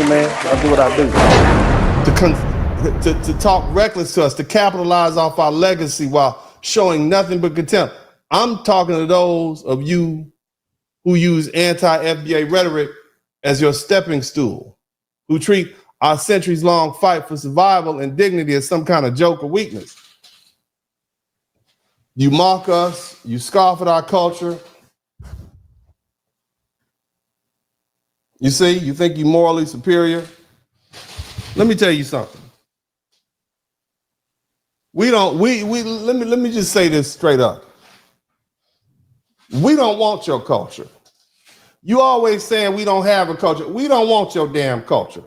man. I do what I do. To talk reckless to us, to capitalize off our legacy while showing nothing but contempt. I'm talking to those of you who use anti-FBA rhetoric as your stepping stool, who treat our centuries-long fight for survival and dignity as some kind of joke or weakness. You mock us, you scoff at our culture. You see, you think you're morally superior. Let me tell you something. Let me just say this straight up. We don't want your culture. You always saying we don't have a culture. We don't want your damn culture.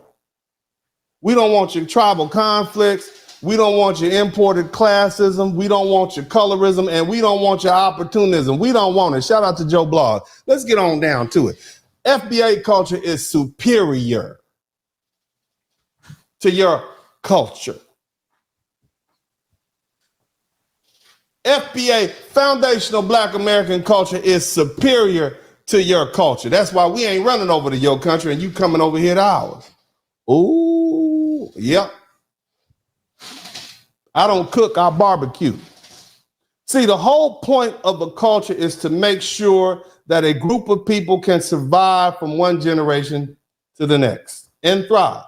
We don't want your tribal conflicts. We don't want your imported classism. We don't want your colorism, and we don't want your opportunism. We don't want it. Shout out to Joe Blogg. Let's get on down to it. FBA culture is superior to your culture. FBA, foundational Black American culture, is superior to your culture. That's why we ain't running over to your country and you coming over here to ours. Ooh, yep. I don't cook, I barbecue. See, the whole point of a culture is to make sure that a group of people can survive from one generation to the next and thrive.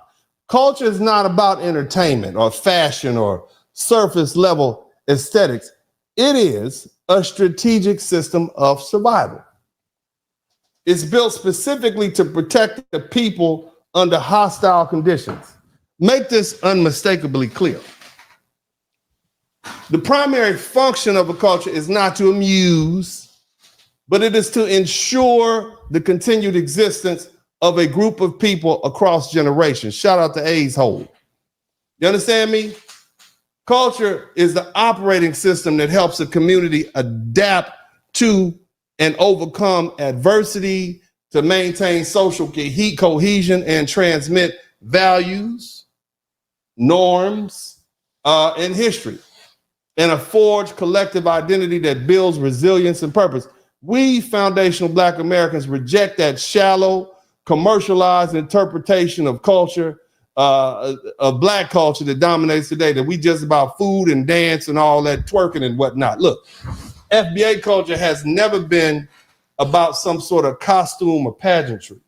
Culture is not about entertainment or fashion or surface level aesthetics. It is a strategic system of survival. It's built specifically to protect the people under hostile conditions. Make this unmistakably clear. The primary function of a culture is not to amuse, but it is to ensure the continued existence of a group of people across generations. Shout out to A's Hole. You understand me? Culture is the operating system that helps a community adapt to and overcome adversity, to maintain social cohesion and transmit values, norms, and history, and a forged collective identity that builds resilience and purpose. We foundational Black Americans reject that shallow, commercialized interpretation of culture, of Black culture that dominates today, that we just about food and dance and all that twerking and whatnot. Look, FBA culture has never been about some sort of costume or pageantry.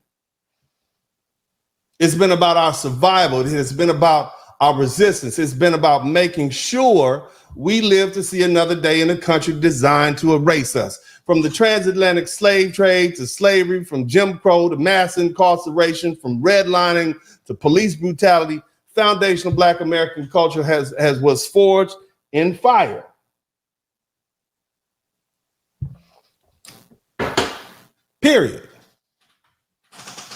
It's been about our survival. It has been about our resistance. It's been about making sure we live to see another day in a country designed to erase us. From the transatlantic slave trade to slavery, from Jim Crow to mass incarceration, from redlining to police brutality, foundational Black American culture was forged in fire. Period.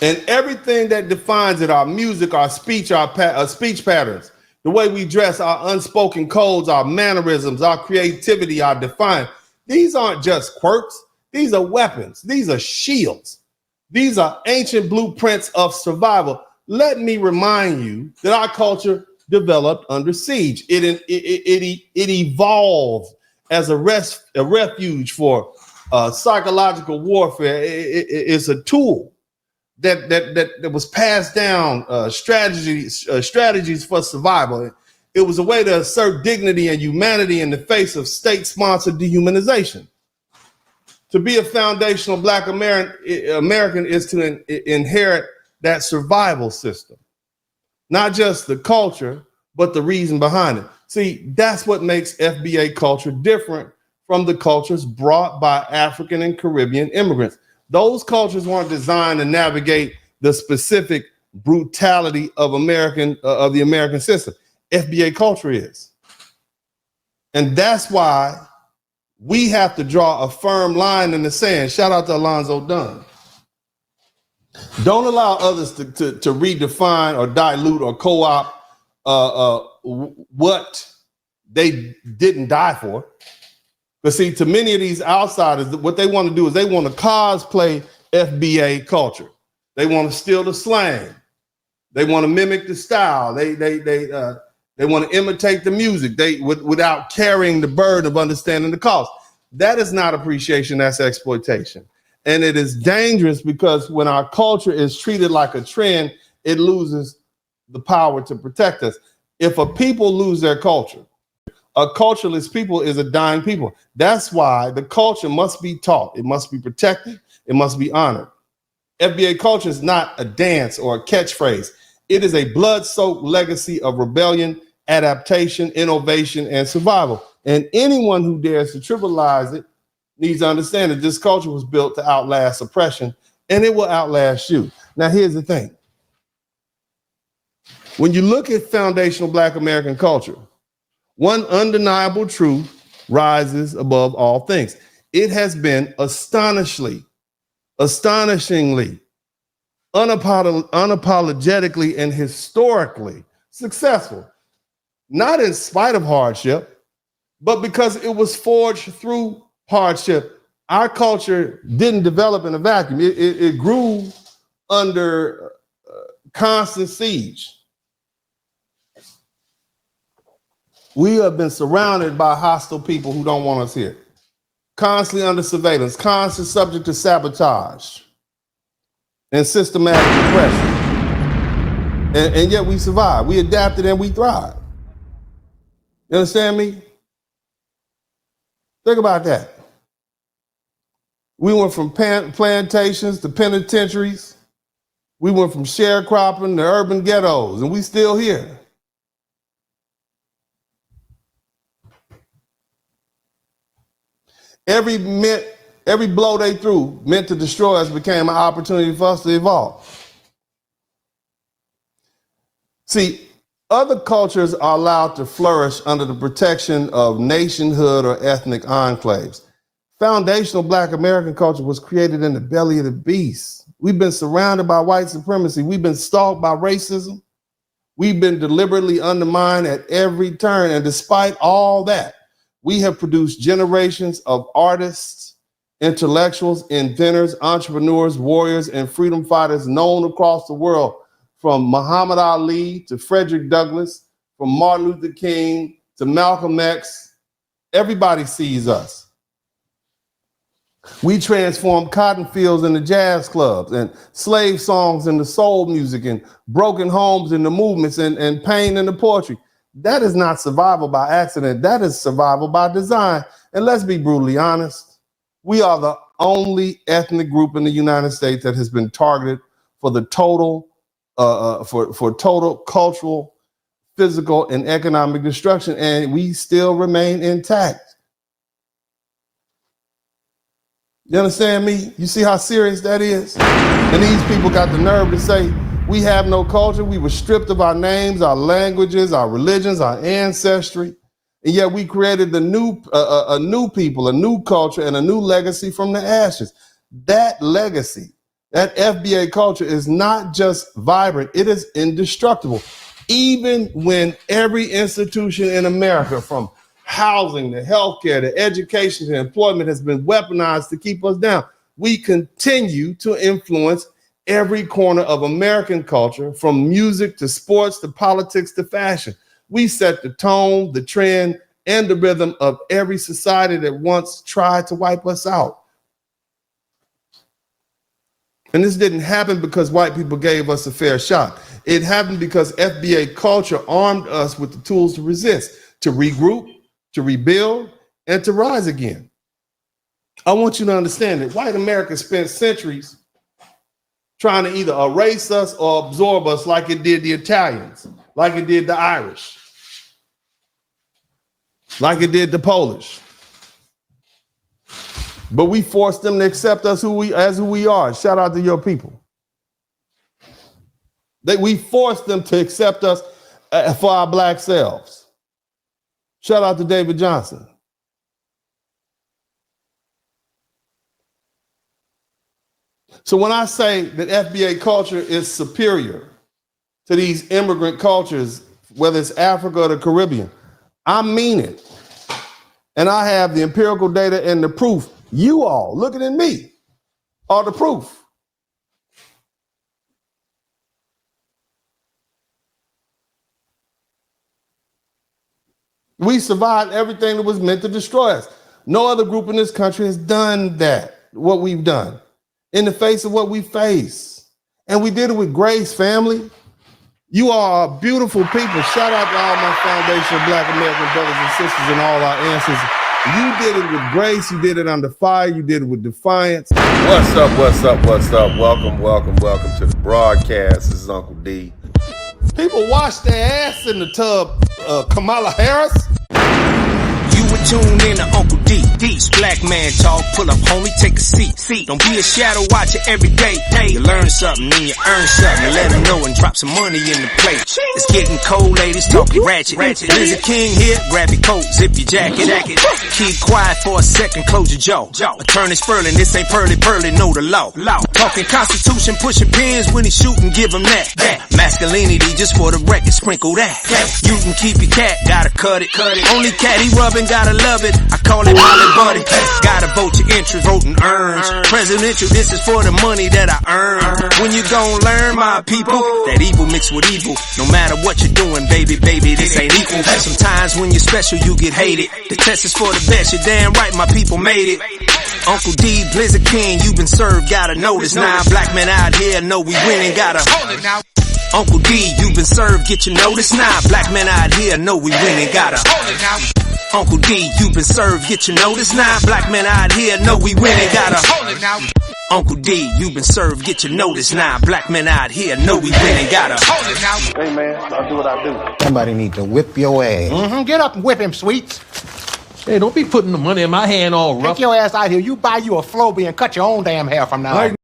And everything that defines it, our music, our speech, our speech patterns, the way we dress, our unspoken codes, our mannerisms, our creativity, our defiance, these aren't just quirks. These are weapons. These are shields. These are ancient blueprints of survival. Let me remind you that our culture developed under siege. It evolved as a refuge for psychological warfare. It's a tool that was passed down, strategies for survival. It was a way to assert dignity and humanity in the face of state-sponsored dehumanization. To be a foundational Black American is to inherit that survival system, not just the culture, but the reason behind it. See, that's what makes FBA culture different from the cultures brought by African and Caribbean immigrants. Those cultures weren't designed to navigate the specific brutality of the American system. FBA culture is. And that's why we have to draw a firm line in the sand. Shout out to Alonzo Dunn. Don't allow others to redefine or dilute or co-opt what they didn't die for. But see, to many of these outsiders, what they want to do is they want to cosplay FBA culture. They want to steal the slang. They want to mimic the style. They want to imitate the music. Without carrying the burden of understanding the cost. That is not appreciation. That's exploitation. And it is dangerous because when our culture is treated like a trend, it loses the power to protect us. If a people lose their culture, a cultureless people is a dying people. That's why the culture must be taught. It must be protected. It must be honored. FBA culture is not a dance or a catchphrase. It is a blood-soaked legacy of rebellion, adaptation, innovation, and survival. And anyone who dares to trivialize it needs to understand that this culture was built to outlast oppression, and it will outlast you. Now, here's the thing. When you look at foundational Black American culture, one undeniable truth rises above all things. It has been astonishingly, unapologetically, and historically successful, not in spite of hardship, but because it was forged through hardship. Our culture didn't develop in a vacuum. It grew under constant siege. We have been surrounded by hostile people who don't want us here, constantly under surveillance, constantly subject to sabotage and systematic repression. And yet we survived. We adapted and we thrived. You understand me? Think about that. We went from plantations to penitentiaries. We went from sharecropping to urban ghettos, and we still here. Every blow they threw meant to destroy us became an opportunity for us to evolve. See, other cultures are allowed to flourish under the protection of nationhood or ethnic enclaves. Foundational Black American culture was created in the belly of the beast. We've been surrounded by white supremacy. We've been stalked by racism. We've been deliberately undermined at every turn. And despite all that, we have produced generations of artists, intellectuals, inventors, entrepreneurs, warriors, and freedom fighters known across the world, from Muhammad Ali to Frederick Douglass, from Martin Luther King to Malcolm X. Everybody sees us. We transformed cotton fields into jazz clubs, and slave songs into soul music, and broken homes into movements, and pain into poetry. That is not survival by accident. That is survival by design. And let's be brutally honest. We are the only ethnic group in the United States that has been targeted for the total total cultural, physical, and economic destruction, and we still remain intact. You understand me? You see how serious that is? And these people got the nerve to say, we have no culture. We were stripped of our names, our languages, our religions, our ancestry. And yet we created a new people, a new culture, and a new legacy from the ashes. That legacy, that FBA culture, is not just vibrant, it is indestructible. Even when every institution in America, from housing to healthcare to education to employment, has been weaponized to keep us down, we continue to influence every corner of American culture, from music to sports to politics to fashion. We set the tone, the trend, and the rhythm of every society that once tried to wipe us out. And this didn't happen because white people gave us a fair shot. It happened because FBA culture armed us with the tools to resist, to regroup, to rebuild, and to rise again. I want you to understand that white America spent centuries trying to either erase us or absorb us, like it did the Italians, like it did the Irish, like it did the Polish. But we forced them to accept us as who we are. Shout out to your people. We forced them to accept us for our Black selves. Shout out to David Johnson. So when I say that FBA culture is superior to these immigrant cultures, whether it's Africa or the Caribbean, I mean it. And I have the empirical data and the proof. You all, looking at me, are the proof. We survived everything that was meant to destroy us. No other group in this country has done that, what we've done, in the face of what we face. And we did it with grace, family. You are beautiful people. Shout out to all my foundation Black American brothers and sisters and all our ancestors. You did it with grace. You did it under fire. You did it with defiance. What's up? Welcome to the broadcast. This is Uncle D. People wash their ass in the tub, Kamala Harris. You were tuned in to Uncle D. D's Black Man Talk. Pull up, homie, take a seat. Don't be a shadow watcher every day. You learn something, then you earn something. Let them know and drop some money in the plate. It's getting cold, ladies, talking ratchet. Lizzie King here, grab your coat, zip your jacket. Keep quiet for a second, close your jaw. Attorney Spurling, this ain't pearly, know the law. Talking Constitution, pushing pins when he shooting, give him that. Masculinity, just for the record, sprinkle that. You can keep your cat, gotta cut it. Only cat he rubbing, gotta love it. I call it Molly Buddy. Gotta vote your interest, voting earns. Presidential, this is for the money that I earn. When you gon' learn, my people, that evil mixed with evil. No matter what you're doing, baby, this ain't equal. Sometimes when you're special, you get hated. The test is for the best, you're damn right, my people made it. Uncle D, Blizzard King, you been served, gotta notice. Now black men out here know we winning, gotta hold it now. Uncle D, you been served, get your notice now. Black men out here know we winning, gotta hold it now. Uncle D, you been served, get your notice now. Black men out here know we winning, gotta hold it now. Uncle D, you been served, get your notice now. Black men out here know we winning, gotta hold it now. Hey man, I'll do what I do. Somebody need to whip your ass. Get up and whip him, Sweets. Hey, don't be putting the money in my hand all rough. Take your ass out here. You buy you a Flowbee and cut your own damn hair from now on.